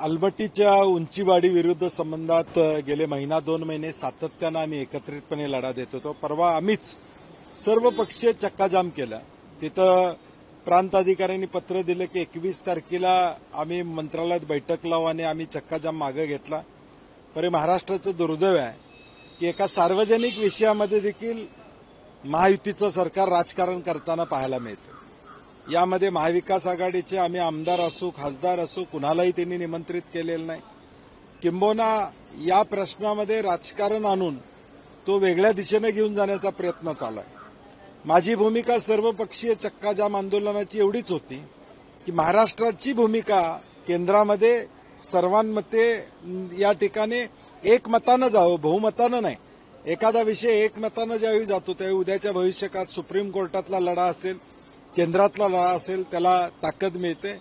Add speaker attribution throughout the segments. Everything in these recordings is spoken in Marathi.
Speaker 1: अलमट्टीच्या उंचीवाढी विरुद्ध संबंधात गेले महिना 2 महिने सातत्यानं आम्ही एकत्रितपणे लढा देत होतो. परवा आम्हीच सर्व पक्षीय चक्काजाम केला. तिथं प्रांत अधिकाऱ्यांनी पत्र दिलं की 21 तारखेला आम्ही मंत्रालयात बैठक लावू आणि आम्ही चक्काजाम मागे घेतला. पण महाराष्ट्राचं दुर्दैव आहे की एका सार्वजनिक विषयामध्ये देखील महायुतीचं सरकार राजकारण करताना पाहायला मिळतं. यामध्ये महाविकास आघाडीचे आम्ही आमदार असू खासदार असू कुणालाही त्यांनी निमंत्रित केलेलं नाही. किंबहुना या प्रश्नामध्ये राजकारण आणून तो वेगळ्या दिशेने घेऊन जाण्याचा प्रयत्न चालू आहे. माझी भूमिका सर्वपक्षीय चक्काजाम आंदोलनाची एवढीच होती की महाराष्ट्राची भूमिका केंद्रामध्ये सर्वांमते या ठिकाणी एकमतानं जावं, बहुमतानं नाही. एखादा विषय एकमतानं ज्यावेळी जातो त्यावेळी उद्याच्या भविष्यकाळात सुप्रीम कोर्टातला लढा असेल, केंद्रातला लढा असेल, त्याला ताकद मिळते.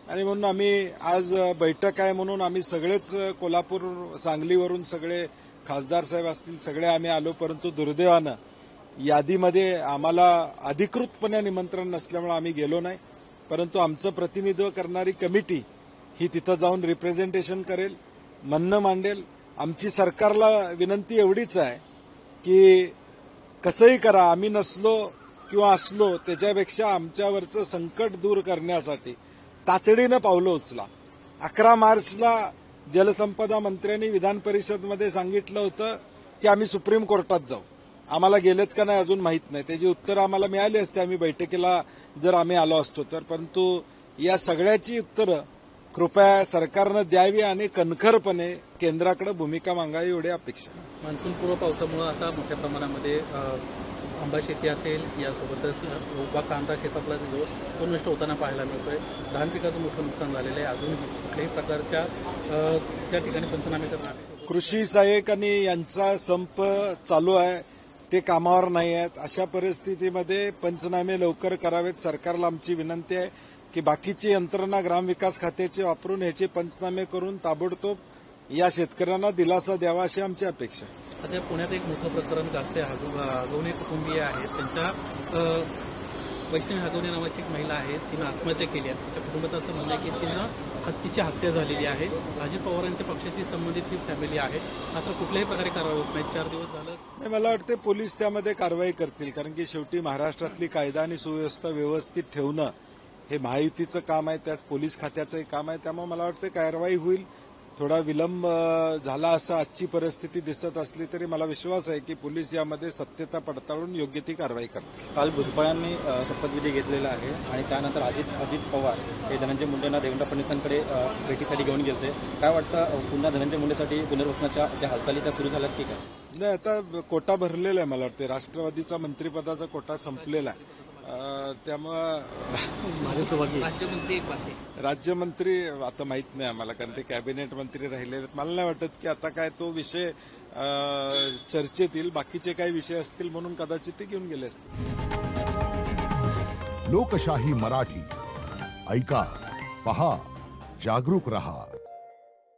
Speaker 1: आणि म्हणून आम्ही आज बैठक आहे म्हणून आम्ही सगळेच कोल्हापूर सांगलीवरून सगळे खासदार साहेब असतील सगळे आम्ही आलो. परंतु दुर्दैवानं यादीमध्ये आम्हाला अधिकृतपणे निमंत्रण नसल्यामुळे आम्ही गेलो नाही. परंतु आमचं प्रतिनिधित्व करणारी कमिटी ही तिथं जाऊन रिप्रेझेंटेशन करेल, म्हणणं मांडेल. आमची सरकारला विनंती एवढीच आहे की कसंही करा, आम्ही नसलो किंवा असलो त्याच्यापेक्षा आमच्यावरचं संकट दूर करण्यासाठी तातडीनं पावलं उचला. 11 मार्चला जलसंपदा मंत्र्यांनी विधान परिषदमध्ये सांगितलं होतं की आम्ही सुप्रीम कोर्टात जाऊ. आम्हाला गेलेत का नाही अजून माहीत नाही. त्याची उत्तरं आम्हाला मिळाली असते आम्ही बैठकीला जर आम्ही आलो असतो तर. परंतु या सगळ्याची उत्तरं कृपया सरकारनं द्यावी आणि कणखरपणे केंद्राकडे भूमिका मागावी एवढी अपेक्षा.
Speaker 2: मान्सूनपूर्व पावसामुळे आता मोठ्या प्रमाणामध्ये आंबा शेती असेल, यासोबतच उभा कांदा शेतातला तो नष्ट होताना पाहायला मिळतोय. धान पिकाचं मोठं नुकसान झालेलं आहे. अजून कुठल्याही प्रकारच्या त्या ठिकाणी पंचनामे करणार.
Speaker 1: कृषी सहाय्यकांनी यांचा संप चालू आहे, ते कामावर नाही आहेत. अशा परिस्थितीमध्ये पंचनामे लवकर करावेत. सरकारला आमची विनंती आहे की बाकीची यंत्रणा ग्रामविकास खात्याची वापरून ह्याचे पंचनामे करून ताबडतोब या शेतकऱ्यांना दिलासा द्यावा अशी आमची अपेक्षा आहे.
Speaker 2: आता पुण्यात एक मोठं प्रकरण गाजते. हगवणे कुटुंबीय आहेत, त्यांच्या वैष्णवी हगवणे नावाची एक महिला आहे, तिनं आत्महत्या केली आहे. तिच्या कुटुंबाचं असं म्हणणं आहे की तिनं तिची हत्या झालेली आहे. अजित पवारांच्या पक्षाशी संबंधित ही फॅमिली आहे. मात्र कुठल्याही प्रकारे कारवाई होत नाही. 4 दिवस झालं.
Speaker 1: मला वाटते पोलीस त्यामध्ये कारवाई करतील, कारण की शेवटी महाराष्ट्रातली कायदा आणि सुव्यवस्था व्यवस्थित ठेवणं हे महायुतीचं काम आहे, त्याच पोलीस खात्याचंही काम आहे. त्यामुळे मला वाटतं कारवाई होईल. थोडा विलंब झाला असं आजची परिस्थिती दिसत असली तरी मला विश्वास आहे की पोलीस यामध्ये सत्यता पडताळून योग्य ती कारवाई करतील.
Speaker 3: काल भुजबळांनी शपथविधी घेतलेला आहे आणि त्यानंतर अजित पवार हे धनंजय मुंडेंना देवेंद्र फडणवीसांकडे भेटीसाठी घेऊन गेले. काय वाटतं, पुन्हा धनंजय मुंडेसाठी पुनर्वसनाच्या ज्या हालचाली त्या सुरू झाल्यात की काय?
Speaker 1: नाही, आता कोटा भरलेला आहे. मला वाटते राष्ट्रवादीचा मंत्रिपदाचा कोटा संपलेला आहे. त्यामुळं राज्यमंत्री आता माहित नाही आम्हाला, कारण ते कॅबिनेट मंत्री राहिले. मला नाही वाटत की आता काय तो विषय चर्चेत येईल. बाकीचे काही विषय असतील म्हणून कदाचित ते घेऊन गेले असतील.
Speaker 4: लोकशाही मराठी ऐका, पहा, जागरूक रहा.